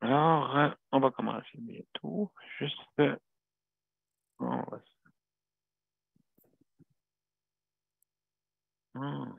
Alors, on va commencer bientôt. Juste, on va... Hmm.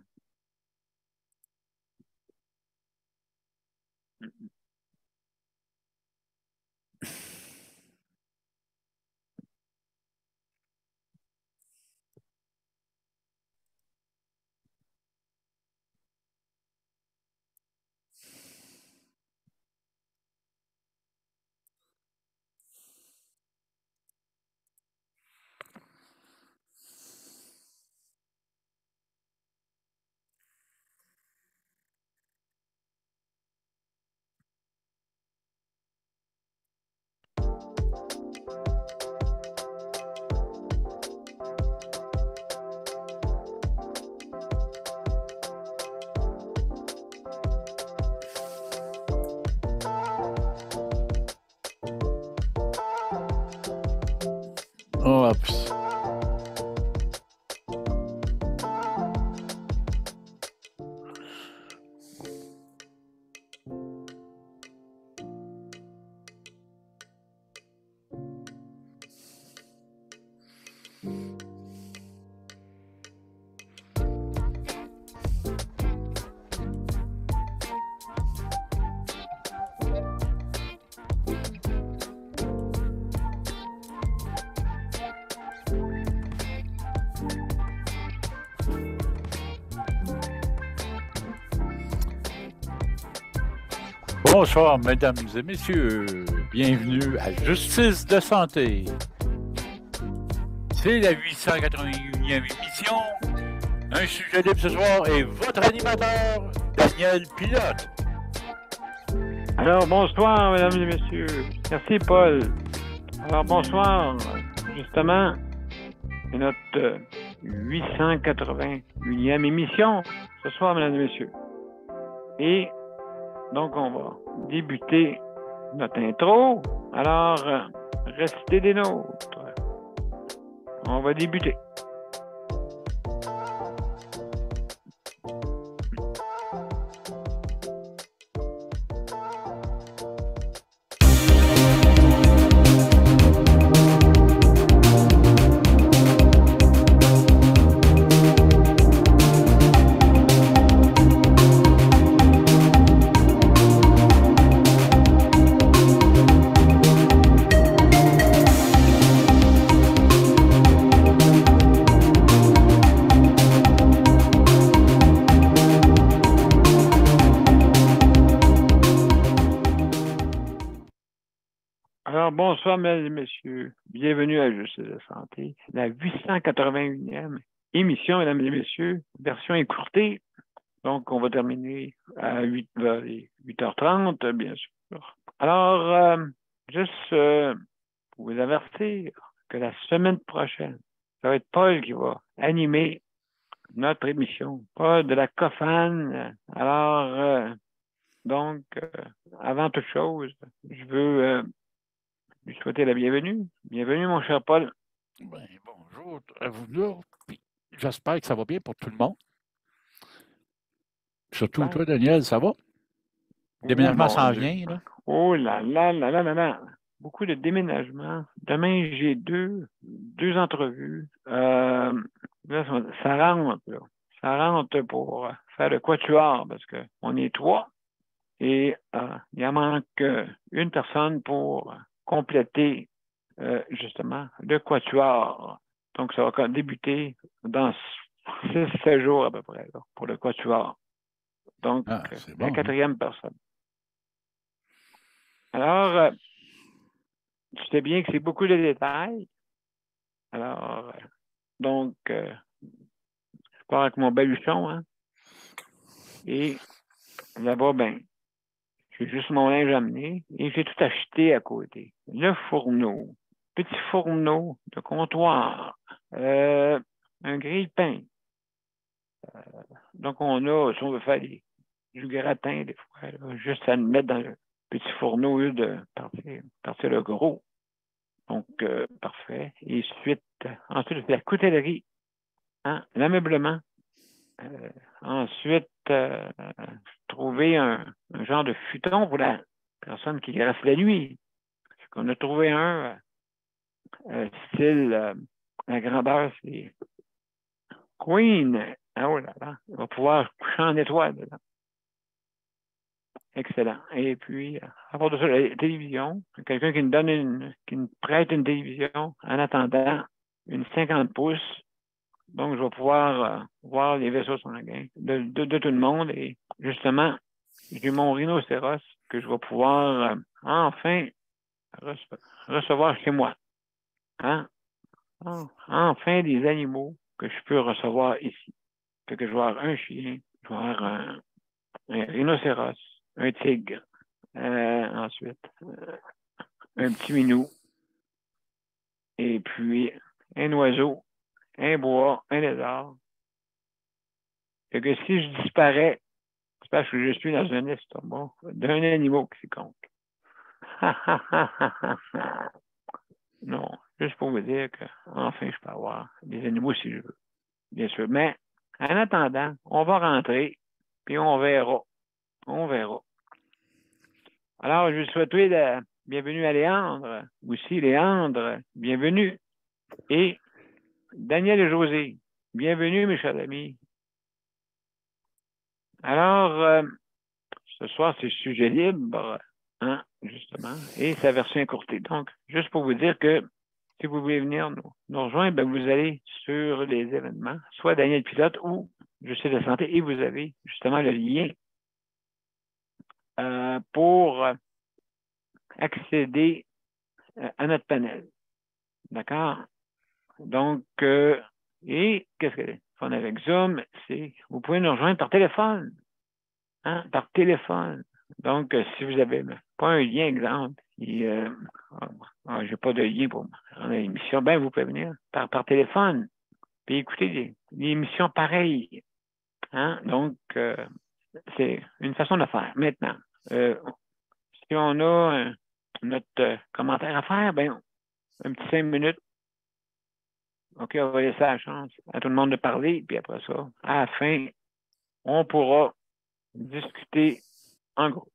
Oups. Bonsoir, mesdames et messieurs. Bienvenue à Justice de santé. C'est la 881e émission. Un sujet libre ce soir et votre animateur, Daniel Pilote. Alors, bonsoir, mesdames et messieurs. Merci, Paul. Alors, bonsoir. Justement, c'est notre 881e émission ce soir, mesdames et messieurs. Et donc, on va débuter notre intro. Alors, restez des nôtres. On va débuter. Alors, bonsoir, mesdames et messieurs. Bienvenue à Justice de santé, la 881e émission, mesdames et messieurs, version écourtée. Donc, on va terminer à 8h30, bien sûr. Alors, juste pour vous avertir que la semaine prochaine, ça va être Paul qui va animer notre émission, Paul de la COFAN. Alors, donc, avant toute chose, je veux lui souhaiter la bienvenue. Bienvenue, mon cher Paul. Ben, bonjour à vous deux. J'espère que ça va bien pour tout le monde. Surtout toi, Daniel, ça va? Le déménagement s'en vient, là? Oh là là là là là là. Beaucoup de déménagements. Demain, j'ai deux entrevues. Là, ça rentre, là. Ça rentre pour faire le quatuor parce qu'on est trois et il en manque une personne pour compléter justement le quatuor. Donc, ça va débuter dans 6-7 jours à peu près là, pour le quatuor. Donc, la quatrième personne. Alors, tu sais bien que c'est beaucoup de détails. Alors, donc, je pars avec mon baluchon, hein. Et là-bas, ben, j'ai juste mon linge amené et j'ai tout acheté à côté. Le fourneau, petit fourneau de comptoir, un grille-pain. Donc, on a, si on veut faire du gratin, des fois, là, juste à le mettre dans le petit fourneau au lieu de partir le gros. Donc, parfait. Et ensuite, la coutellerie, hein, l'ameublement. Ensuite, trouver un genre de futon pour personne qui grasse la nuit. On a trouvé un style, la grandeur, c'est Queen. Ah, oh là là, il va pouvoir coucher en étoile dedans. Excellent. Et puis, à part de ça, la télévision, quelqu'un qui qui nous prête une télévision en attendant une 50 pouces. Donc, je vais pouvoir voir les vaisseaux sanguins de tout le monde. Et justement, j'ai mon rhinocéros que je vais pouvoir enfin recevoir chez moi. Hein? Enfin, des animaux que je peux recevoir ici. Fait que je vais avoir un chien, je vais avoir un rhinocéros, un tigre, ensuite un petit minou, et puis un oiseau, un bois, un lézard. Fait que si je disparais, c'est parce que je suis dans un estomac d'un animal qui compte. Non, juste pour vous dire que enfin je peux avoir des animaux si je veux, bien sûr. Mais en attendant, on va rentrer, puis on verra. On verra. Alors, je souhaite la bienvenue à Léandre. Aussi, Léandre, bienvenue. Et Daniel et José, bienvenue, mes chers amis. Alors, ce soir, c'est sujet libre, hein, justement, et sa version écourtée. Donc, juste pour vous dire que si vous voulez venir nous rejoindre, ben, vous allez sur les événements, soit Daniel Pilote ou Je sais de santé, et vous avez justement le lien pour accéder à notre panel. D'accord? Donc, et qu'est-ce que c'est fun avec Zoom? C'est vous pouvez nous rejoindre par téléphone. Hein? Par téléphone. Donc, si vous n'avez pas un lien, exemple, j'ai pas de lien pour rendre l'émission, ben vous pouvez venir par téléphone. Puis écouter des émissions pareilles. Hein? Donc, c'est une façon de faire. Maintenant, si on a notre commentaire à faire, ben un petit 5 minutes. OK, on va laisser la chance à tout le monde de parler, puis après ça, à la fin, on pourra discuter en groupe.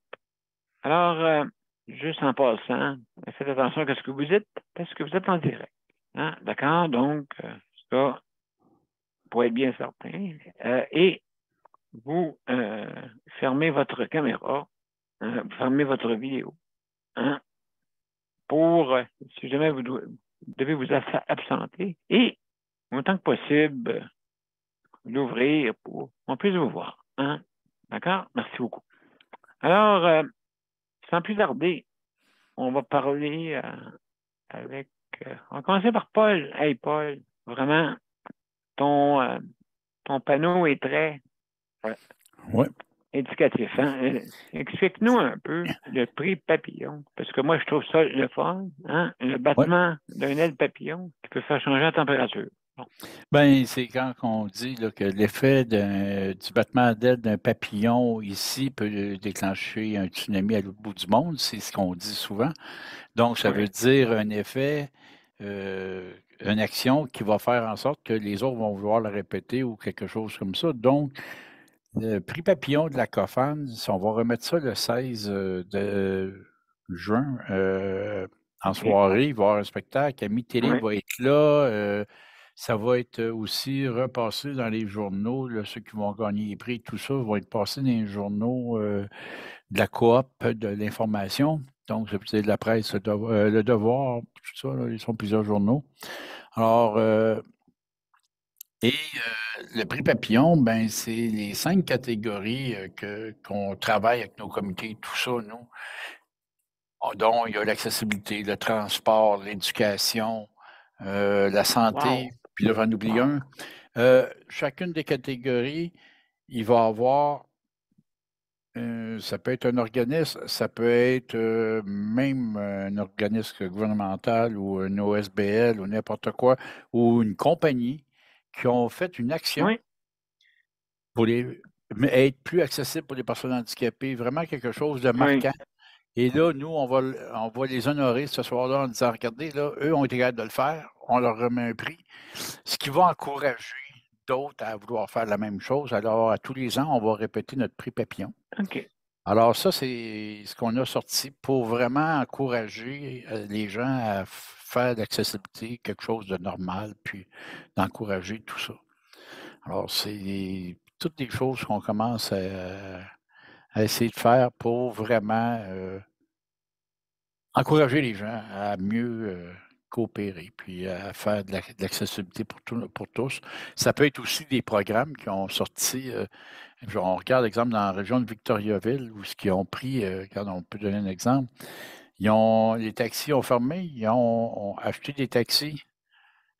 Alors, juste en passant, faites attention à ce que vous dites, parce que vous êtes en direct. Hein? D'accord? Donc, ça, pour être bien certain. Et vous fermez votre caméra, vous fermez votre vidéo. Hein? Pour, si jamais vous devez vous absenter, et autant que possible, l'ouvrir pour qu'on puisse vous voir. Hein? D'accord? Merci beaucoup. Alors, sans plus tarder, on va parler avec... on va commencer par Paul. Hey, Paul, vraiment, ton panneau est très éducatif. Hein? Explique-nous un peu le prix papillon, parce que moi, je trouve ça le fun. Hein? Le battement d'un aile papillon qui peut faire changer la température. Bon. Ben, c'est quand on dit là, que l'effet du battement d'aile d'un papillon ici peut déclencher un tsunami à l'autre bout du monde, c'est ce qu'on dit souvent. Donc, ça veut dire un effet, une action qui va faire en sorte que les autres vont vouloir le répéter ou quelque chose comme ça. Donc, le prix papillon de la COFAN, on va remettre ça le 16 de juin en soirée. Il va y avoir un spectacle. Ami Télé va être là. Ça va être aussi repassé dans les journaux. Là, ceux qui vont gagner les prix, tout ça, vont être passés dans les journaux de la coop, de l'information. Donc, c'est de la presse, le Devoir, tout ça, là, ils sont plusieurs journaux. Alors, le prix Papillon, ben, c'est les 5 catégories qu'on travaille avec nos comités, tout ça, nous. Donc, il y a l'accessibilité, le transport, l'éducation, la santé, puis là, j'en oublie un. Chacune des catégories, il va avoir, ça peut être un organisme, ça peut être même un organisme gouvernemental ou un OSBL ou n'importe quoi, ou une compagnie qui ont fait une action pour être plus accessible pour les personnes handicapées, vraiment quelque chose de marquant. Et là, nous, on va les honorer ce soir-là en disant, regardez, là, eux ont été capables de le faire, on leur remet un prix, ce qui va encourager d'autres à vouloir faire la même chose. Alors, à tous les ans, on va répéter notre prix Papillon. OK. Alors ça, c'est ce qu'on a sorti pour vraiment encourager les gens à faire de l'accessibilité quelque chose de normal, puis d'encourager tout ça. Alors, c'est toutes des choses qu'on commence à essayer de faire pour vraiment encourager les gens à mieux coopérer, puis à faire de l'accessibilité pour tous. Ça peut être aussi des programmes qui ont sorti. On regarde l'exemple dans la région de Victoriaville, où ce qu'ils ont pris, regarde, on peut donner un exemple. Les taxis ont fermé, ont acheté des taxis,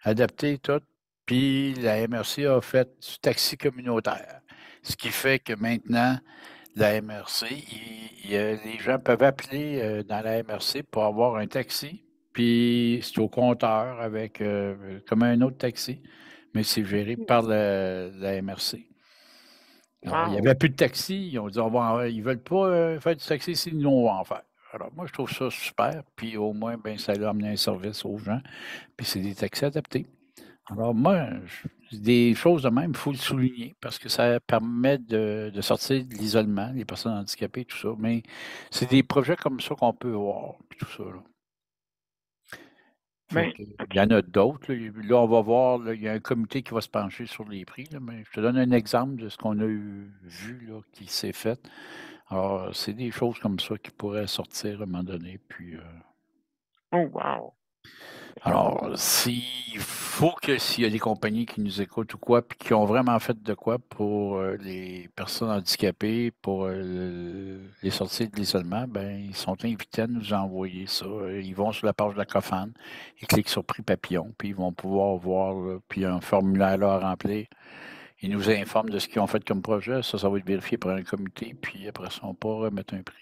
adaptés, tout, puis la MRC a fait du taxi communautaire. Ce qui fait que maintenant, la MRC, les gens peuvent appeler dans la MRC pour avoir un taxi, puis c'est au compteur avec comme un autre taxi, mais c'est géré par la MRC. Alors, il n'y Wow! avait plus de taxi. Ils ont dit, ils ne veulent pas faire du taxi, sinon on va en faire. Alors, moi, je trouve ça super. Puis au moins, ben, ça a amené un service aux gens. Puis c'est des taxis adaptés. Alors, moi, des choses de même, il faut le souligner parce que ça permet de sortir de l'isolement, les personnes handicapées, tout ça. Mais c'est des projets comme ça qu'on peut voir, puis tout ça, là. Fait Ben, que, il y en a d'autres. Là. Là, on va voir, là, il y a un comité qui va se pencher sur les prix, là, mais je te donne un exemple de ce qu'on a vu là, qui s'est fait. Alors, c'est des choses comme ça qui pourraient sortir à un moment donné. Puis, oh, wow! alors, s'il faut que s'il y a des compagnies qui nous écoutent ou quoi, puis qui ont vraiment fait de quoi pour les personnes handicapées, pour les sortir de l'isolement, ben ils sont invités à nous envoyer ça. Ils vont sur la page de la COFAN, ils cliquent sur Prix Papillon, puis ils vont pouvoir voir, là, puis il y a un formulaire là à remplir. Ils nous informent de ce qu'ils ont fait comme projet. Ça va être vérifié par un comité, puis après ça, on pourra remettre un prix.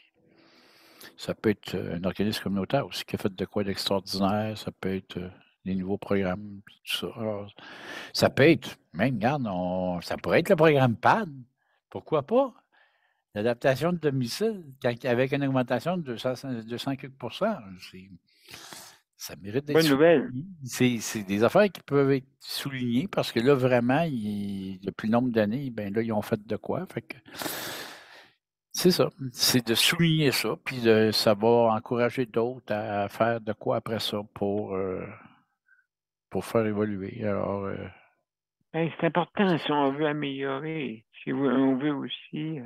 Ça peut être un organisme communautaire aussi qui a fait de quoi d'extraordinaire. Ça peut être des nouveaux programmes, tout ça. Alors, ça peut être, même, regarde, ça pourrait être le programme PAD. Pourquoi pas? L'adaptation de domicile, avec une augmentation de 200 quelques pourcents. Ça mérite d'être Bonne nouvelle. souligné. C'est des affaires qui peuvent être soulignées parce que là, vraiment, depuis le nombre d'années, ben là, ils ont fait de quoi. Fait que c'est ça. C'est de souligner ça, puis ça va encourager d'autres à faire de quoi après ça pour faire évoluer. Alors, Ben, c'est important si on veut améliorer. Si on veut aussi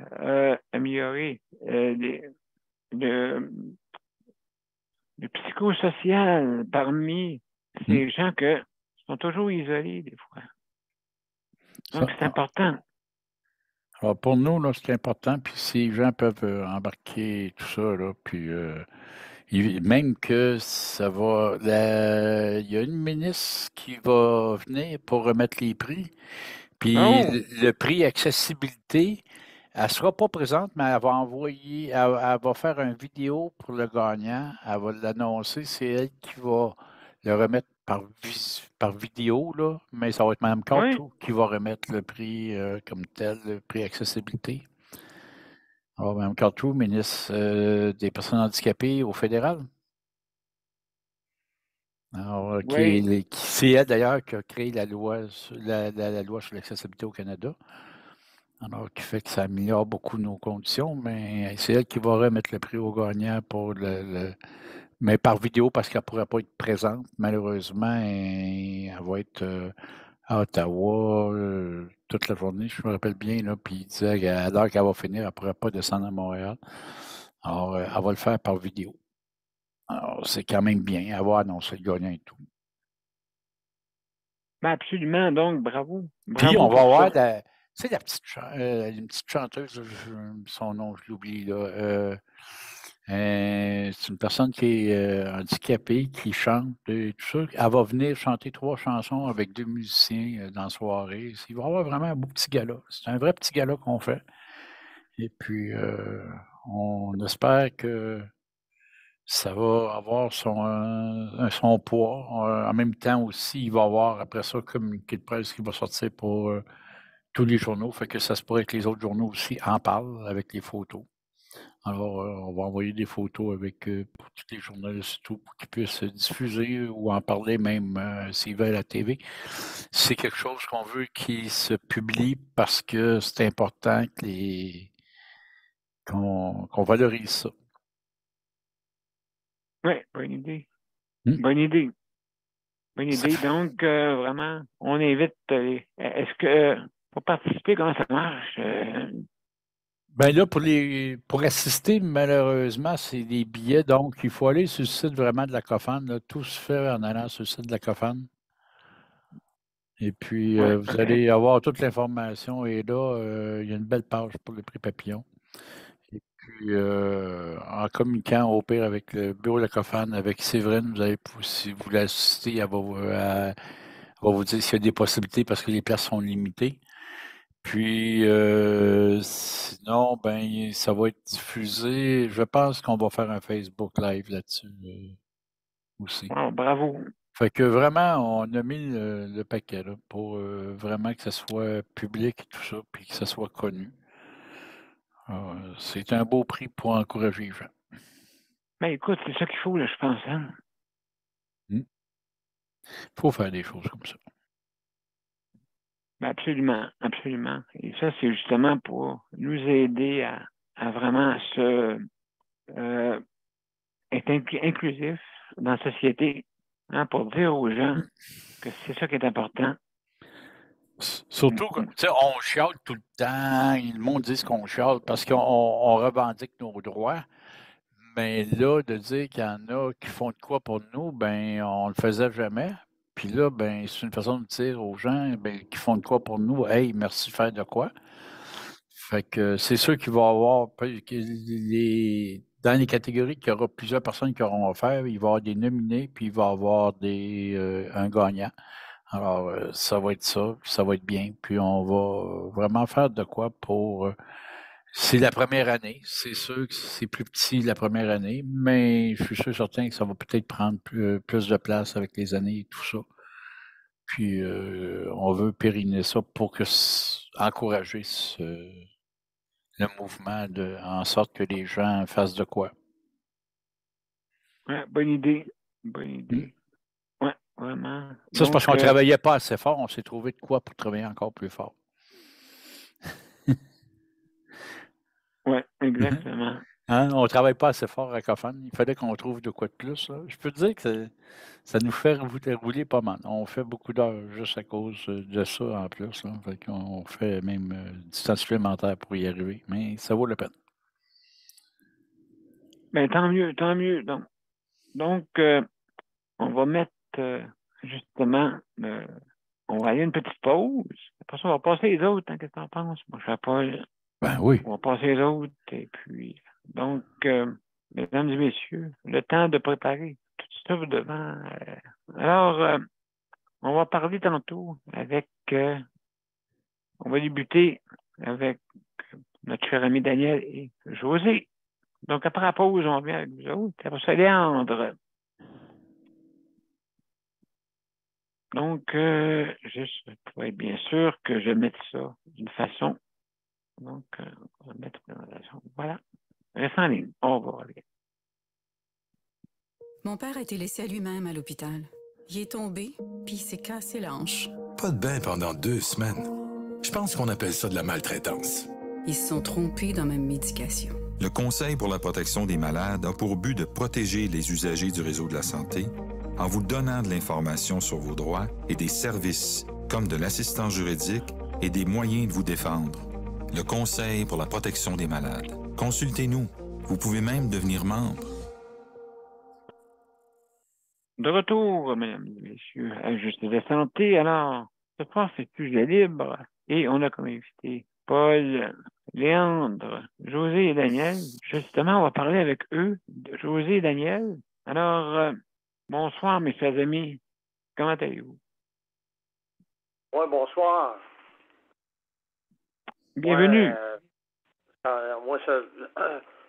améliorer le, le psychosocial parmi hmm, ces gens qui sont toujours isolés des fois. Donc, ça. c'est important. Alors, pour nous, là, c'est important, puis si les gens peuvent embarquer tout ça, là, puis même que ça va. Il y a une ministre qui va venir pour remettre les prix. Puis Oh, le prix accessibilité, elle ne sera pas présente, mais elle va envoyer, elle va faire une vidéo pour le gagnant. Elle va l'annoncer. C'est elle qui va le remettre par vidéo, là, mais ça va être Mme oui. Cartou qui va remettre le prix comme tel, le prix accessibilité. Alors, Mme Cartou, ministre des Personnes handicapées au fédéral. Alors, Oui. c'est elle d'ailleurs qui a créé la loi, la loi sur l'accessibilité au Canada. Alors, qui fait que ça améliore beaucoup nos conditions, mais c'est elle qui va remettre le prix au gagnant pour mais par vidéo parce qu'elle ne pourrait pas être présente, malheureusement. Et elle va être à Ottawa toute la journée, je me rappelle bien, là, puis il disait qu'à l'heure qu'elle va finir, elle ne pourrait pas descendre à Montréal. Alors, elle va le faire par vidéo. Alors, c'est quand même bien. Elle va annoncer le gagnant et tout. Ben, absolument. Donc, bravo. Puis, Bravo on va pour avoir ça. tu sais, une petite chanteuse, son nom, je l'oublie, là. C'est une personne qui est handicapée, qui chante et tout ça. Elle va venir chanter 3 chansons avec 2 musiciens dans la soirée. Il va y avoir vraiment un beau petit gala. C'est un vrai petit gala qu'on fait. Et puis, on espère que ça va avoir son poids. En même temps aussi, il va y avoir après ça un communiqué de presse qui va sortir pour tous les journaux. Fait que ça se pourrait que les autres journaux aussi en parlent avec les photos. Alors, on va envoyer des photos avec pour tous les journalistes et tout, pour qu'ils puissent diffuser ou en parler même s'ils veulent à la TV. C'est quelque chose qu'on veut qui se publie parce que c'est important qu'on valorise ça. Oui, bonne idée. Hmm? Bonne idée. Bonne Ça idée. fait- Donc, vraiment, on invite. Est-ce que pour participer, comment ça marche? Ben là, pour assister, malheureusement, c'est des billets, donc il faut aller sur le site vraiment de la COFAN. Là. Tout se fait en allant sur le site de la COFAN. Et puis, Ouais, vous OK. allez avoir toute l'information. Et là, il y a une belle page pour le prix Papillon. Et puis, en communiquant au pire avec le bureau de la COFAN, avec Séverine, vous allez, si vous voulez assister, elle va vous dire s'il y a des possibilités parce que les places sont limitées. Puis, sinon, ben, ça va être diffusé. Je pense qu'on va faire un Facebook Live là-dessus aussi. Wow, bravo. Fait que vraiment, on a mis le paquet là, pour vraiment que ça soit public et tout ça, puis que ça soit connu. C'est un beau prix pour encourager les gens. Ben, écoute, c'est ça qu'il faut, là, je pense. Hein? Il faut faire des choses comme ça. Ben, absolument, absolument. Et ça, c'est justement pour nous aider à vraiment euh, être inclusif dans la société, hein, pour dire aux gens que c'est ça qui est important. Surtout, tu sais, on chiale tout le temps, le monde dit qu'on chiale parce qu'on revendique nos droits. Mais là, de dire qu'il y en a qui font de quoi pour nous, ben, on le faisait jamais. Puis là, ben, c'est une façon de dire aux gens ben, qui font de quoi pour nous, hey, merci de faire de quoi. Fait que c'est sûr qu'il va y avoir, dans les catégories qu'il y aura plusieurs personnes qui auront offert, il va y avoir des nominés, puis il va y avoir un gagnant. Alors, ça va être ça, puis ça va être bien. Puis on va vraiment faire de quoi pour c'est la première année. C'est sûr que c'est plus petit la première année, mais je suis sûr certain que ça va peut-être prendre plus de place avec les années et tout ça. Puis on veut périner ça pour encourager le mouvement en sorte que les gens fassent de quoi. Ouais, bonne idée. Bonne Hmm. idée. Ouais, vraiment. Ça, c'est parce Donc, qu'on ne travaillait pas assez fort. On s'est trouvé de quoi pour travailler encore plus fort. ouais, exactement. Hein? On ne travaille pas assez fort à Cofan. Il fallait qu'on trouve de quoi de plus. Là. Je peux te dire que ça nous fait rouler pas mal. On fait beaucoup d'heures juste à cause de ça en plus. Là. Fait qu'on fait même du temps supplémentaire pour y arriver. Mais ça vaut la peine. Ben, tant mieux, tant mieux. Donc on va mettre justement, on va aller à une petite pause. Après ça, on va passer les autres. Hein, qu'est-ce que tu en penses? Moi, je sais pas. Ben oui. On va passer les autres. Et puis, donc, mesdames et messieurs, le temps de préparer tout ça devant. Alors, on va parler tantôt on va débuter avec notre cher ami Daniel et José. Donc, après la pause, on revient avec vous autres. Après ça, Léandre. Donc, juste pour être bien sûr que je mette ça d'une façon. Donc, on va mettre une présentation. Voilà. Reste en ligne. On va aller. Mon père a été laissé à lui-même à l'hôpital. Il est tombé, puis il s'est cassé la hanche. Pas de bain pendant 2 semaines. Je pense qu'on appelle ça de la maltraitance. Ils se sont trompés dans ma médication. Le Conseil pour la protection des malades a pour but de protéger les usagers du réseau de la santé en vous donnant de l'information sur vos droits et des services, comme de l'assistance juridique et des moyens de vous défendre. Le Conseil pour la protection des malades. Consultez-nous. Vous pouvez même devenir membre. De retour, mesdames et messieurs, à Juste de santé. Alors, ce soir, c'est sujet libre. Et on a comme invité Paul, Léandre, José et Daniel. Justement, on va parler avec eux, de José et Daniel. Alors, bonsoir, mes chers amis. Comment allez-vous? Oui, bonsoir. Bienvenue. Moi,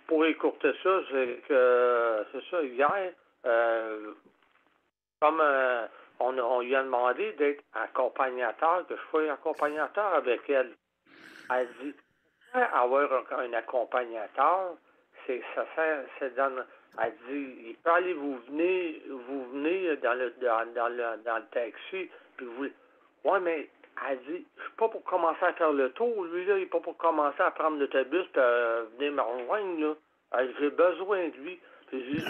pour écourter ça, c'est que c'est ça, hier, comme on lui a demandé d'être accompagnateur, que je sois accompagnateur avec elle. Elle dit avoir un accompagnateur, c'est elle dit, il peut aller vous venez dans le taxi, puis vous. Ouais, mais Elle dit, je suis pas pour commencer à faire le tour, lui, là, il n'est pas pour commencer à prendre l'autobus et venir me rejoindre, là. Elle dit, j'ai besoin de lui. Puis j'ai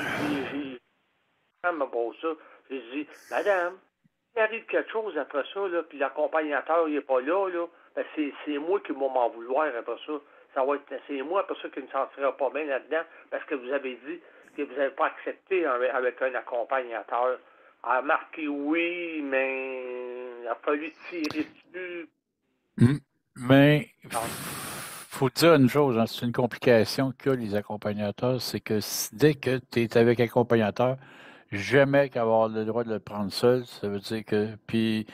pour ça. J'ai dit, madame, s'il arrive quelque chose après ça, là, puis l'accompagnateur n'est pas là, ben c'est moi qui vais m'en vouloir après ça. C'est moi après ça qui ne me sentira pas bien là-dedans, parce que vous avez dit que vous n'avez pas accepté avec un accompagnateur. Elle a marqué oui, mais il a fallu tirer dessus. Mais faut dire une chose, hein, c'est une complication que les accompagnateurs, c'est que dès que tu es avec accompagnateur, jamais qu'avoir le droit de le prendre seul. Ça veut dire que. Puis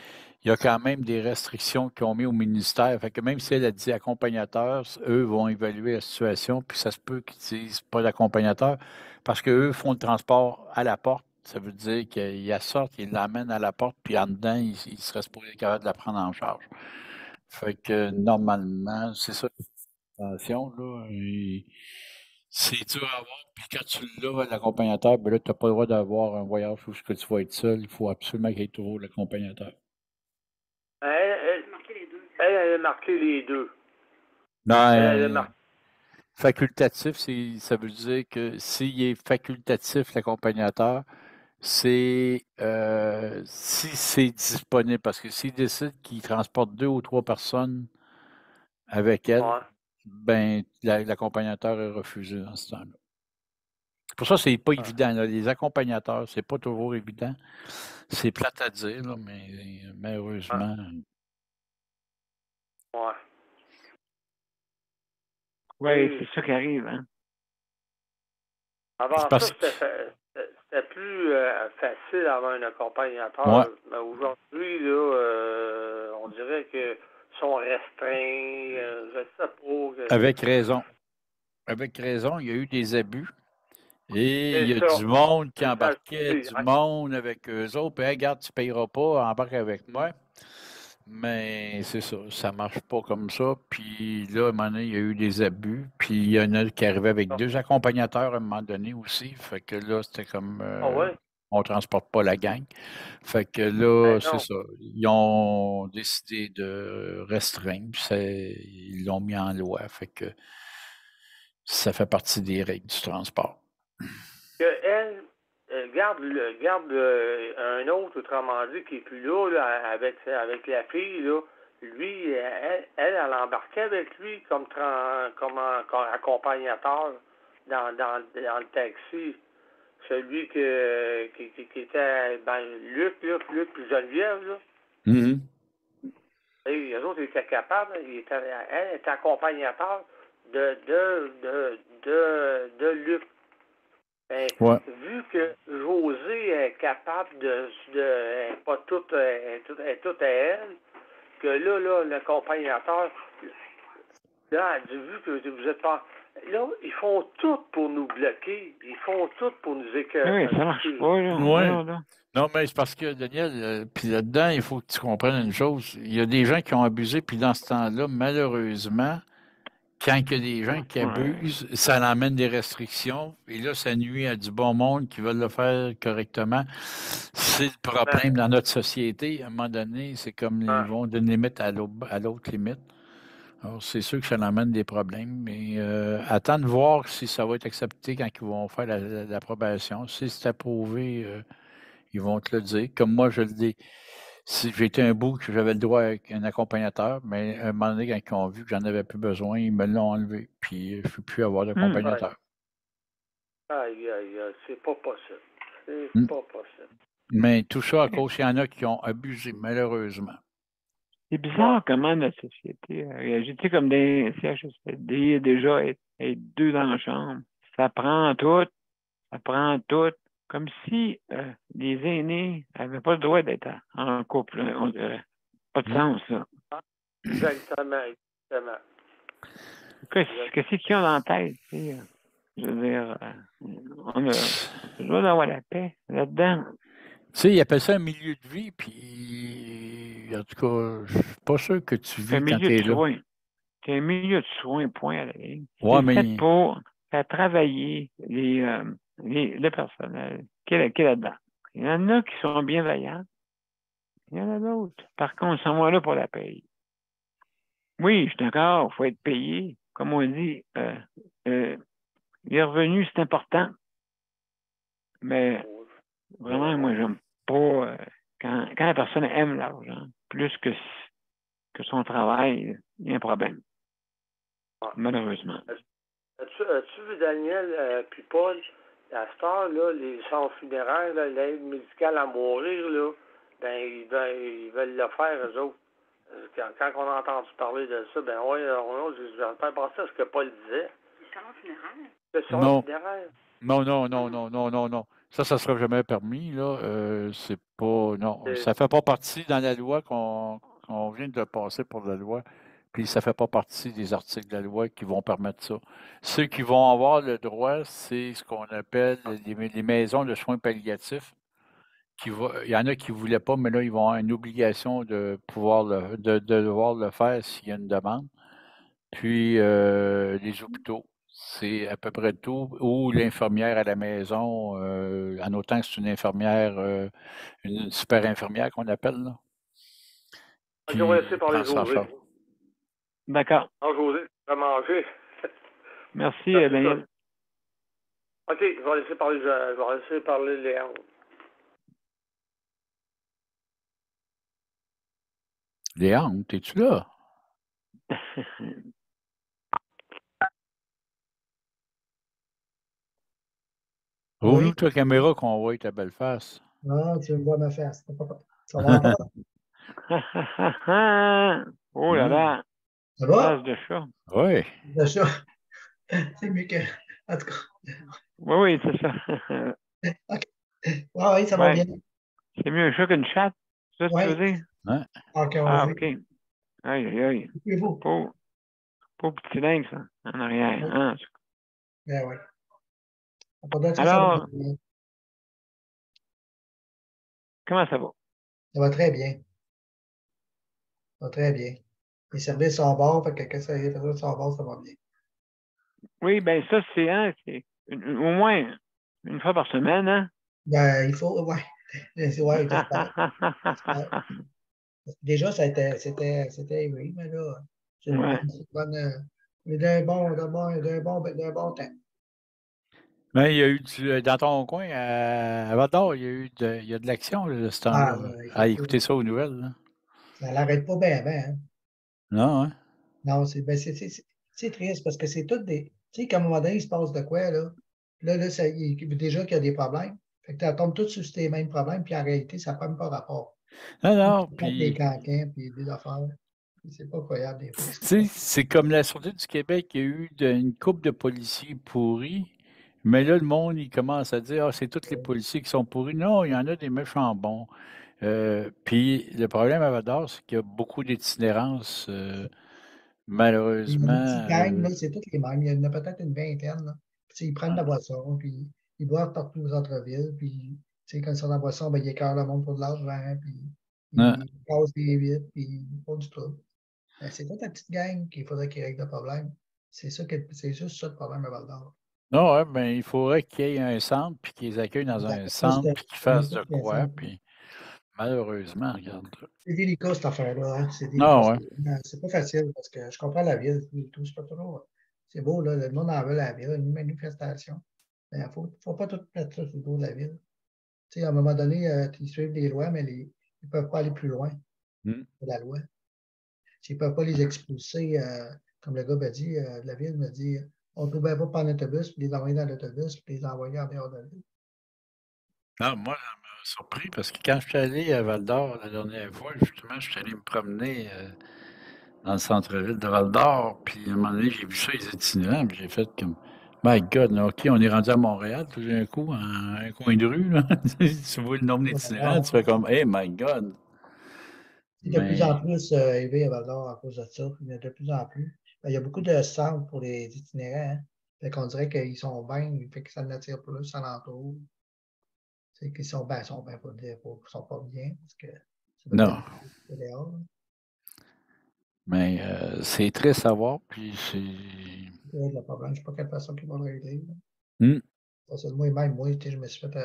il y a quand même des restrictions qu'ils ont mis au ministère. Fait que même si elle a dit accompagnateur, eux vont évaluer la situation, puis ça se peut qu'ils disent pas d'accompagnateur, parce qu'eux font le transport à la porte. Ça veut dire qu'ils la sortent, ils l'amènent à la porte, puis en dedans, ils seraient supposés capables de la prendre en charge. Fait que normalement, c'est ça attention, là. C'est dur à avoir. Puis quand tu l'as, l'accompagnateur, ben là, tu n'as pas le droit d'avoir un voyage où que tu vas être seul. Il faut absolument qu'il y ait toujours l'accompagnateur. Elle a marqué les deux. Non, facultatif, ça veut dire que s'il est facultatif, l'accompagnateur, c'est si c'est disponible. Parce que s'il décide qu'il transporte 2 ou 3 personnes avec elle, ben l'accompagnateur est refusé dans ce temps-là. Pour ça, c'est pas évident. Là. Les accompagnateurs, c'est pas toujours évident. C'est plate à dire, là, mais malheureusement. Oui, c'est ça qui arrive, hein. Avant ça, c'était plus facile d'avoir un accompagnateur. Ouais. Mais aujourd'hui, là, on dirait que sont restreints. Je sais pas. Avec raison. Avec raison, il y a eu des abus. Et il y a du monde qui embarquait, du monde avec eux autres. Puis, hey, regarde, tu ne payeras pas, embarque avec moi. Mais c'est ça, ça ne marche pas comme ça. Puis là, à un moment donné, il y a eu des abus. Puis il y en a qui arrivaient avec 2 accompagnateurs à un moment donné aussi. Fait que là, c'était comme on ne transporte pas la gang. Fait que là, c'est ça. Ils ont décidé de restreindre. Puis ils l'ont mis en loi. Fait que ça fait partie des règles du transport. Elle garde un autre, autrement dit, qui est plus là, avec la fille, là. Lui, elle embarquait avec lui comme accompagnateur dans le taxi. Celui qui était Luc puis Geneviève, là. Mm-hmm. Et les autres étaient capables, elle était accompagnateur de Luc. Ben, vu que Josée est capable elle n'est pas toute à elle, que là, l'accompagnateur, là, elle dit, vu que vous êtes pas. Là, ils font tout pour nous bloquer. Ils font tout pour nous écœurer. Oui, ça marche pas, là. Oui. Non, mais c'est parce que, Daniel, puis là-dedans, il faut que tu comprennes une chose. Il y a des gens qui ont abusé, puis dans ce temps-là, malheureusement, quand il y a des gens qui abusent, ça amène des restrictions. Et là, ça nuit à du bon monde qui veulent le faire correctement. C'est le problème dans notre société. À un moment donné, c'est comme ils vont d'une limite à l'autre limite. Alors, c'est sûr que ça amène des problèmes, mais attends de voir si ça va être accepté quand ils vont faire l'approbation. Si c'est approuvé, ils vont te le dire. Comme moi, je le dis. Si j'étais un bout que j'avais le droit avec un accompagnateur, mais à un moment donné, quand ils ont vu que j'en avais plus besoin, ils me l'ont enlevé. Puis je ne peux plus avoir d'accompagnateur. Aïe, c'est pas possible. C'est pas possible. Mais tout ça à cause qu'il y en a qui ont abusé, malheureusement. C'est bizarre comment notre société a réagi. Tu sais, comme des CHSLD, déjà être 2 dans la chambre. Ça prend tout. Comme si les aînés n'avaient pas le droit d'être en couple. On dirait. Pas de sens, ça. Exactement. Qu'est-ce qu'ils ont dans la tête? Tu sais? Je veux dire, on a besoin d'avoir la paix là-dedans. Tu sais, ils appellent ça un milieu de vie, puis en tout cas, je ne suis pas sûr que tu vis quand tu es là. C'est un milieu de soins, point à la ligne. Ouais, c'est fait pour faire travailler le personnel qui est là-dedans. Il y en a qui sont bienveillants, Il y en a d'autres. Par contre, ils s'en vont là pour la paye. Oui, je suis d'accord, il faut être payé. Comme on dit, les revenus, c'est important. Mais vraiment, moi, j'aime pas quand la personne aime l'argent plus que son travail, il y a un problème. Malheureusement. As-tu vu Daniel puis Paul, à cette heure, là, les centres funéraires, là, l'aide médicale à mourir, là, ben, ils veulent le faire, eux autres. Quand on a entendu parler de ça, ben oui, j'entends penser à ce que Paul disait. Les salons funéraires? Le salon funéraire? Non. Ça sera jamais permis, là. C'est pas. Non. Ça fait pas partie dans la loi qu'on vient de passer pour la loi. Puis ça fait pas partie des articles de la loi qui vont permettre ça. Ceux qui vont avoir le droit, c'est ce qu'on appelle les maisons de soins palliatifs. Il y en a qui ne voulaient pas, mais là, ils vont avoir une obligation de pouvoir de devoir le faire s'il y a une demande. Puis les hôpitaux, c'est à peu près tout. Ou l'infirmière à la maison, en autant que c'est une infirmière, une super infirmière qu'on appelle, là. Je vais laisser parler José. D'accord. José, tu vas manger. Merci, Daniel. OK, je vais laisser parler Léon. Léon, es-tu là? Rouvre ta caméra qu'on voit ta belle face. Non, tu me vois ma face. Ça va encore? Oh là là! Ça va? Face de chat. Oui. De chat. C'est mieux que. En tout cas. Oui, c'est ça. OK. Oui, ça va bien. C'est mieux un chat qu'une chatte, c'est ça que tu veux dire? Ouais. OK. OK. Aïe. Pauvre petit lingue, ça, en arrière. Oui. Hein? Ben oui. Alors, comment ça va? Ça va très bien. Ça va très bien. Les services sont bons, fait que quand ça y est, sont bons, ça va bien. Oui, bien ça, c'est au moins une fois par semaine, hein? Ben, il faut, ouais. Ouais, déjà, c'était oui, mais là, c'est d'un bon temps. Mais il y a eu dans ton coin, à Val d'Or, il y a de l'action là, de ce temps-là. Écoutez ça aux nouvelles. Là. Ça n'arrête pas bien, hein? Non, hein? Non, c'est triste parce que c'est tout des. Tu sais, qu'à un moment donné, il se passe de quoi, là? Là, déjà qu'il y a des problèmes. Fait que tu tombes tout sur ces mêmes problèmes, puis en réalité, ça n'a même pas rapport. Non, puis. Des cancans, puis des affaires. C'est pas croyable, des fois. Tu sais, c'est comme la Sûreté du Québec, il y a eu une couple de policiers pourris, mais là, le monde, il commence à dire, c'est tous les policiers qui sont pourris. Non, il y en a des méchants bons. Puis le problème à Val-d'Or, c'est qu'il y a beaucoup d'itinérance, malheureusement. Les petites gangs, là, c'est toutes les mêmes. Il y en a peut-être une vingtaine, là. Puis, ils prennent de la boisson, puis ils boivent partout aux centres-villes, puis quand ils sont dans la boisson, ben, ils écœurent le monde pour de l'argent, puis ils cassent des vitres, puis ils font du trouble. Ben, c'est toute la petite gang qu'il faudrait qu'ils règlent le problème. C'est juste ça le problème à Val-d'Or. Non, ouais, ben, il faudrait qu'il y ait un centre, puis qu'ils accueillent dans un centre, puis qu'ils fassent de quoi, puis malheureusement, regarde. C'est délicat, cette affaire-là. Hein? C'est C'est pas facile, parce que je comprends la ville et tout, c'est pas toujours. C'est beau, là, le monde en veut la ville, une manifestation. Mais il ne faut pas tout mettre ça sur le dos de la ville. Tu sais, à un moment donné, ils suivent des lois, mais ils ne peuvent pas aller plus loin que la loi. Ils ne peuvent pas les expulser, comme le gars m'a dit, la ville m'a dit, on ne peut bien pas prendre l'autobus, puis les envoyer dans l'autobus, puis les envoyer en dehors de la ville. Non, moi, ça m'a surpris parce que quand je suis allé à Val-d'Or la dernière fois, justement, je suis allé me promener dans le centre-ville de Val-d'Or, puis à un moment donné, j'ai vu ça, les itinérants, puis j'ai fait comme, my God, là, OK, on est rendu à Montréal tout d'un coup, un coin de rue, là. Tu vois le nombre d'itinérants, tu fais comme, hey, my God. C'est de plus en plus élevé à Val-d'Or à cause de ça. Il y a de plus en plus. Il y a beaucoup de centres pour les itinérants. Hein. Fait qu'on dirait qu'ils sont bien, fait que ça n'attire plus alentour. C'est qu'ils sont bien, sont pas bien, parce que non. Mais c'est triste à voir, puis c'est. Le problème, je ne sais pas quelle façon qu'ils vont le régler. Moi, je me suis fait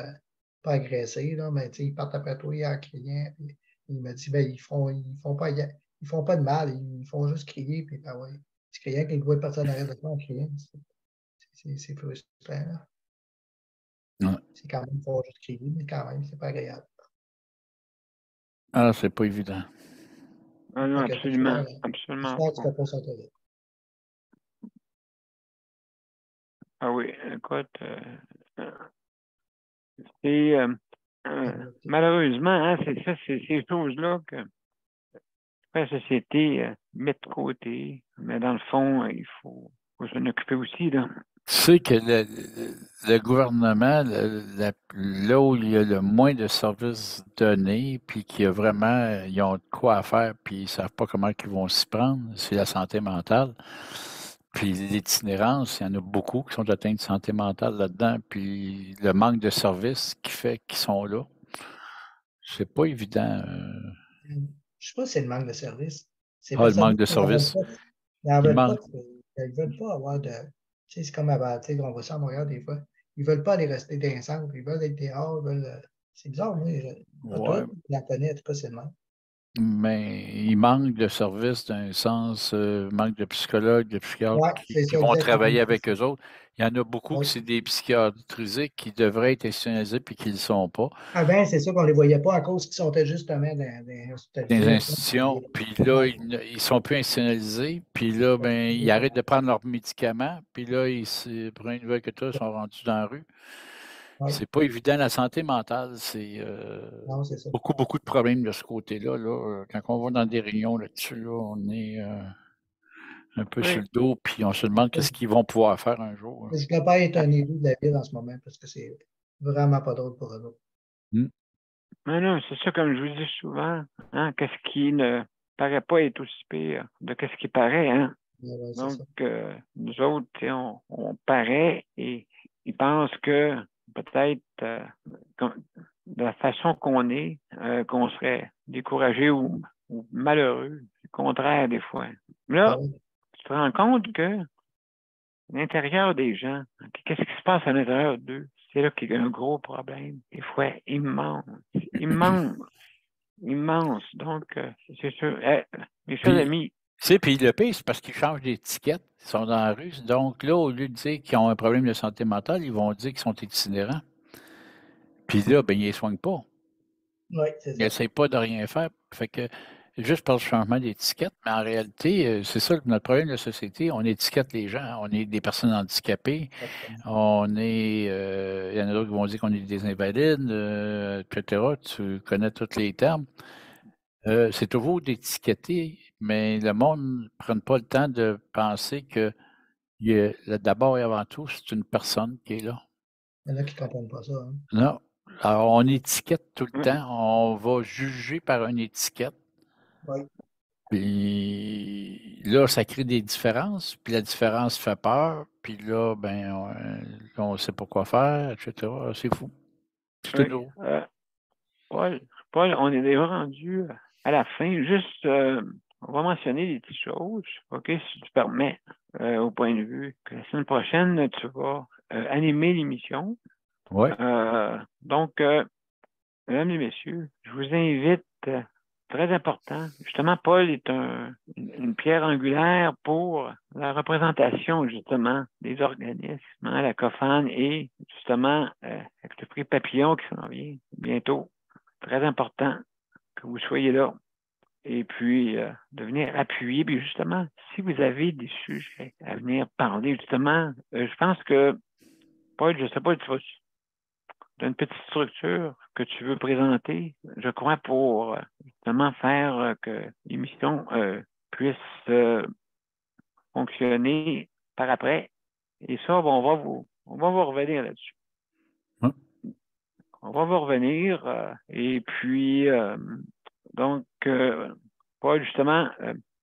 pas agresser, là, mais ils partent après toi en criant, puis Il m'a dit, ben, ils font pas de mal, ils font juste crier, puis ben ouais. C'est criant qu'il voit personne arrière de toi en criant. C'est frustrant, là. Ouais. C'est quand même, il faut juste crier, mais quand même, c'est pas agréable. Ah, c'est pas évident. Ah non, absolument. Absolument. J'espère que tu fais pas ça, toi. Ah oui, écoute, c'est malheureusement, hein, c'est ça, c'est ces choses-là que la société met de côté. Mais dans le fond, il faut s'en occuper aussi, là. Tu sais que le gouvernement, là où il y a le moins de services donnés, puis qu'il y a vraiment, ils ont de quoi faire, puis ils ne savent pas comment ils vont s'y prendre, c'est la santé mentale. Puis l'itinérance, il y en a beaucoup qui sont atteints de santé mentale là-dedans, puis le manque de services qui fait qu'ils sont là. C'est pas évident. Je ne sais pas si c'est le manque de service. Le manque de service. Ils n'en veulent pas. Ils ne veulent pas avoir de. Tu sais, c'est comme à on voit ça à Montréal des fois. Ils ne veulent pas aller rester dans les centres. Ils veulent être dehors. C'est bizarre, mais pas Ouais. tout. Je la connais, en tout cas, c'est le même. Mais il manque de services d'un sens, manque de psychologues, de psychiatres qui vont travailler avec eux autres. Il y en a beaucoup qui c'est des psychiatrisés qui devraient être institutionnalisés puis qui ne le sont pas. Avant, c'est ça qu'on ne les voyait pas à cause qu'ils sont justement dans des institutions. Puis là, ils sont plus institutionnalisés. Puis là, ben, ils arrêtent de prendre leurs médicaments. Puis là, pour une nouvelle que toi, sont rendus dans la rue. Ouais. C'est pas évident. La santé mentale, c'est beaucoup, beaucoup de problèmes de ce côté-là. Là. Quand on va dans des réunions là-dessus, là, on est un peu sur le dos, puis on se demande qu'est-ce qu'ils vont pouvoir faire un jour. Je ne peux pas être un élu de la ville en ce moment parce que c'est vraiment pas drôle pour eux autres. Mais non, c'est ça, comme je vous dis souvent, hein, qu'est-ce qui ne paraît pas est aussi pire de qu'est-ce qui paraît, hein. Ouais, donc, nous autres, on paraît et ils pensent que peut-être de la façon qu'on est, qu'on serait découragé ou malheureux. C'est le contraire des fois. Là, tu te rends compte que l'intérieur des gens, qu'est-ce qui se passe à l'intérieur d'eux? C'est là qu'il y a un gros problème. Des fois, immense. Donc, c'est sûr. Mes chers amis. Tu sais, puis le pire, c'est parce qu'ils changent d'étiquette. Ils sont dans la rue. Donc là, au lieu de dire qu'ils ont un problème de santé mentale, ils vont dire qu'ils sont itinérants. Puis là, ben, ils ne les soignent pas. Oui, c'est ça. Ils n'essayent pas de rien faire. Fait que juste par le changement d'étiquette, mais en réalité, c'est ça notre problème de la société. On étiquette les gens. On est des personnes handicapées. On est. Il y en a d'autres qui vont dire qu'on est des invalides, etc. Tu connais tous les termes. C'est toujours d'étiqueter, mais le monde ne prend pas le temps de penser que d'abord et avant tout, c'est une personne qui est là. Il y en a qui ne comprennent pas ça. Hein? Non. Alors, on étiquette tout le temps. On va juger par une étiquette. Oui. Puis là, ça crée des différences. Puis la différence fait peur. Puis là, ben, on ne sait pas quoi faire, etc. C'est fou. C'est tout. Paul, on est déjà rendu à la fin. Juste, on va mentionner des petites choses, OK, si tu permets, au point de vue que la semaine prochaine, tu vas animer l'émission. Oui. Donc, mesdames et messieurs, je vous invite, très important, justement, Paul est une pierre angulaire pour la représentation, justement, des organismes, hein, la COFAN et, justement, avec le prix Papillon qui s'en vient bientôt. Très important que vous soyez là. Et puis, de venir appuyer. Puis justement, si vous avez des sujets à venir parler, justement, je pense que, Paul, je ne sais pas, tu as une petite structure que tu veux présenter, je crois, pour justement faire que l'émission puisse fonctionner par après. Et ça, on va vous revenir là-dessus. On va vous revenir. Et puis, donc, Paul, justement,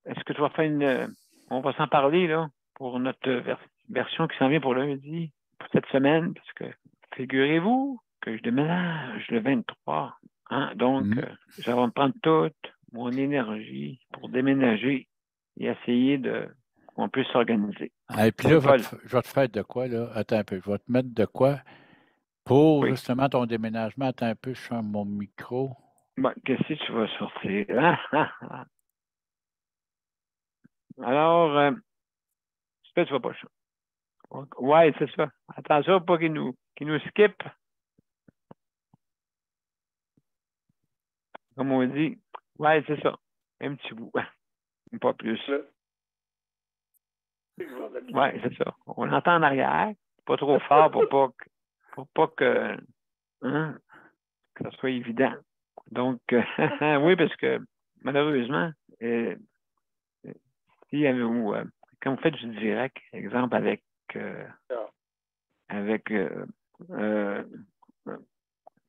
est-ce que tu vas faire on va s'en parler, là, pour notre version qui s'en vient pour lundi, pour cette semaine, parce que, figurez-vous que je déménage le 23. Hein? Donc, ça va me prendre toute mon énergie pour déménager et essayer qu'on puisse s'organiser. Et puis là, je vais te faire de quoi, là? Attends un peu. Je vais te mettre de quoi pour justement ton déménagement. Attends un peu, je ferme mon micro. Bon, qu'est-ce que tu vas sortir? Alors, j'espère que tu vas pas chaud. Ouais, c'est ça. Attention pas qu'il nous skip. Comme on dit. Ouais, c'est ça. Un petit bout. Pas plus. Ouais, c'est ça. On l'entend en arrière. Pas trop fort pour pas que, hein, que ça soit évident. Donc, oui, parce que malheureusement, si quand vous faites du direct, exemple avec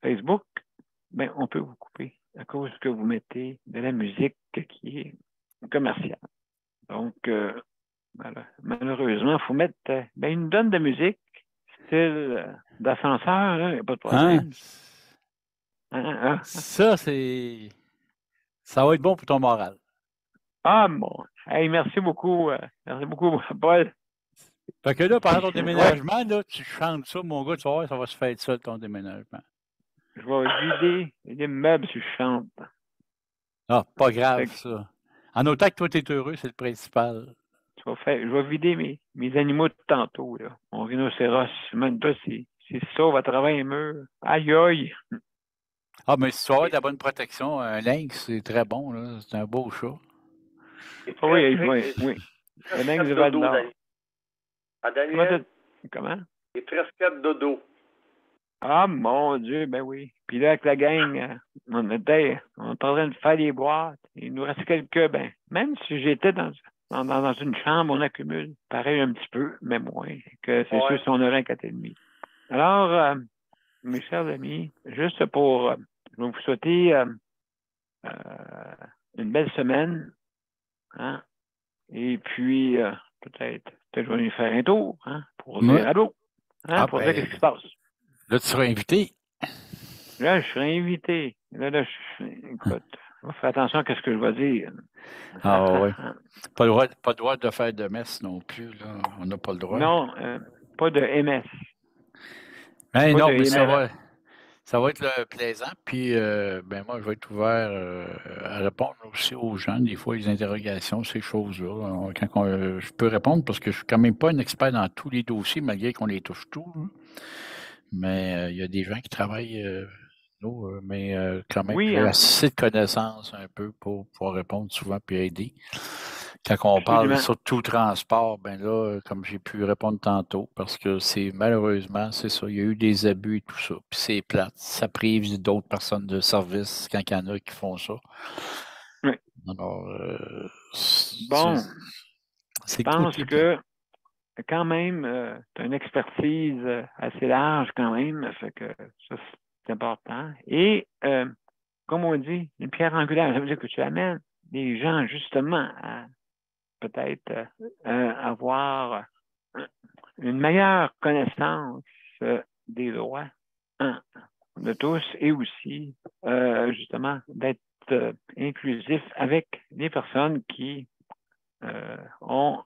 Facebook, ben, on peut vous couper à cause que vous mettez de la musique qui est commerciale. Donc, malheureusement, il faut mettre une donne de musique, style d'ascenseur, il n'y a pas de problème. Ça va être bon pour ton moral. Ah bon. Hey, merci beaucoup, Paul. Fait que là, pendant ton déménagement, là, tu chantes ça, mon gars, tu vas voir, ça va se faire ça, ton déménagement. Je vais vider les meubles si je chante. Ah, pas grave, ça. En autant que toi, tu es heureux, c'est le principal. Je vais vider mes animaux de tantôt, là. Mon rhinocéros, même toi, s'il sauve à travers les murs. Aïe, aïe! Ah, mais si tu as de la bonne protection, un lynx, c'est très bon, là. C'est un beau chat. Oui. Le lynx de Val-d'Or. Ah, Daniel? Comment? Il est presque dodo. Ah, mon Dieu, ben oui. Puis là, avec la gang, on était en train de faire des boîtes. Il nous reste quelques, même si j'étais dans une chambre, on accumule. Pareil un petit peu, mais moins. Que c'est sûr si on aurait un 4,5. Alors, mes chers amis, juste pour, je vais vous souhaiter une belle semaine. Hein? Et puis, peut-être je vais venir faire un tour, hein, pour dire allô, hein, pour dire qu'est-ce qui se passe. Là, tu seras invité. Là, je serai invité. Écoute, je vais faire attention à ce que je vais dire. Ah oui. Pas le droit de faire de messe non plus, là. On n'a pas le droit. Non, pas de MS. Hey, non, mais ça va être plaisant. Puis, moi, je vais être ouvert à répondre aussi aux gens, des fois, les interrogations, ces choses-là. Quand je peux répondre, parce que je ne suis quand même pas un expert dans tous les dossiers, malgré qu'on les touche tous. Hein. Mais il y a des gens qui travaillent, mais quand même, j'ai assez de connaissances un peu pour pouvoir répondre souvent puis aider. Quand on parle surtout transport, ben là, comme j'ai pu répondre tantôt, parce que malheureusement, c'est ça, il y a eu des abus et tout ça, puis c'est plate. Ça prive d'autres personnes de service quand il y en a qui font ça. Oui. Alors, je pense que quand même, tu as une expertise assez large quand même, fait que ça, c'est important. Et, comme on dit, une pierre angulaire, ça veut dire que tu amènes des gens justement à peut-être avoir une meilleure connaissance des droits de tous et aussi justement d'être inclusif avec les personnes qui ont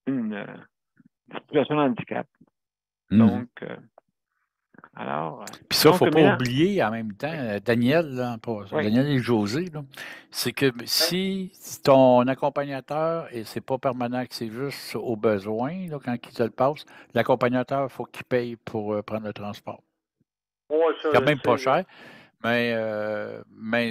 une situation de handicap. Donc, alors. Puis ça, il ne faut pas oublier en même temps, Daniel, là, Daniel et José, c'est que si ton accompagnateur, et c'est pas permanent, que c'est juste au besoin, là, quand il te le passe, l'accompagnateur, il faut qu'il paye pour prendre le transport. C'est quand même pas cher. Mais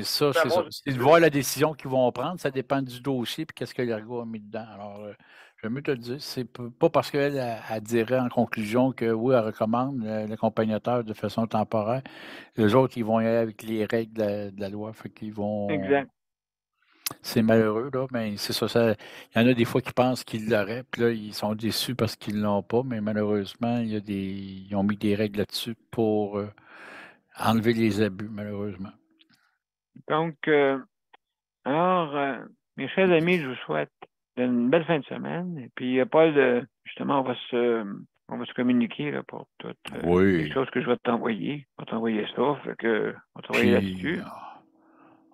ça, c'est ça. C'est de voir la décision qu'ils vont prendre. Ça dépend du dossier et qu'est-ce que l'ergo a mis dedans. Alors, je vais mieux te le dire. C'est pas parce qu'elle dirait en conclusion que oui, elle recommande l'accompagnateur de façon temporaire. Les autres, ils vont y aller avec les règles de la loi. Fait qu'ils vont. Exact. C'est malheureux, là, mais c'est ça. Il y en a des fois qui pensent qu'ils l'auraient, puis là, ils sont déçus parce qu'ils ne l'ont pas, mais malheureusement, ils ont mis des règles là-dessus pour enlever les abus, malheureusement. Donc, alors, mes chers amis, je vous souhaite une belle fin de semaine. Et puis, Paul, justement, on va se communiquer là, pour toutes les choses que je vais t'envoyer. On va t'envoyer ça, fait que on va travailler là-dessus.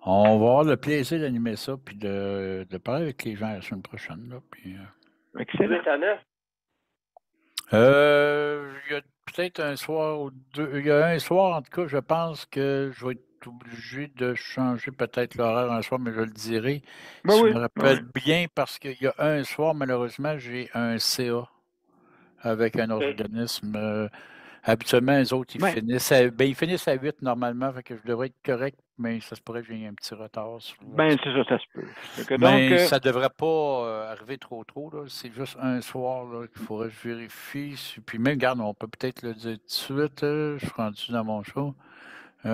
On va avoir le plaisir d'animer ça, puis de parler avec les gens la semaine prochaine. Là, puis, excellent. Il y a peut-être un soir ou deux. Il y a un soir, en tout cas, je pense que je vais être obligé de changer peut-être l'horaire un soir, mais je le dirai. Ben Je oui, me rappelle bien parce qu'il y a un soir, malheureusement, j'ai un CA avec un organisme. Habituellement, les autres, ils finissent à 8 normalement, fait que je devrais être correct, mais ça se pourrait que j'ai un petit retard. Ben, c'est ça, ça se peut. Mais ça ne devrait pas arriver trop, là. C'est juste un soir là, qu'il faudrait que je vérifie. Puis même, regarde, on peut peut-être le dire tout de suite. Je suis rendu dans mon show. Ah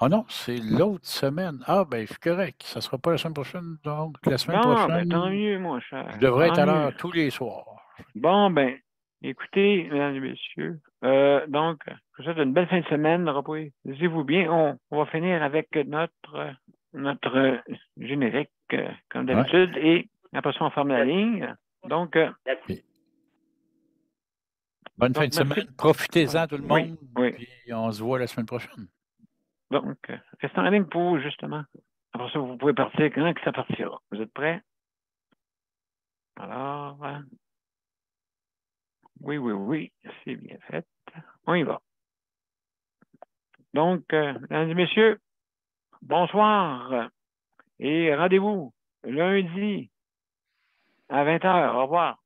non, c'est l'autre semaine. Ah, ben, je suis correct. Ça ne sera pas la semaine prochaine. Donc, la semaine prochaine, ben, tant mieux, mon cher. je devrais être à l'heure tous les soirs. Bon, ben, écoutez, mesdames et messieurs, donc, je vous souhaite une belle fin de semaine. Reposez-vous bien. On va finir avec notre générique, comme d'habitude, et après ça, on ferme la ligne. Donc, bonne fin de semaine. Profitez-en, tout le monde. Oui. Puis on se voit la semaine prochaine. Donc, restez en ligne pour, justement. Après ça, vous pouvez partir quand ça partira. Vous êtes prêts? Alors, oui, c'est bien fait. On y va. Donc, mesdames et messieurs, bonsoir et rendez-vous lundi à 20h. Au revoir.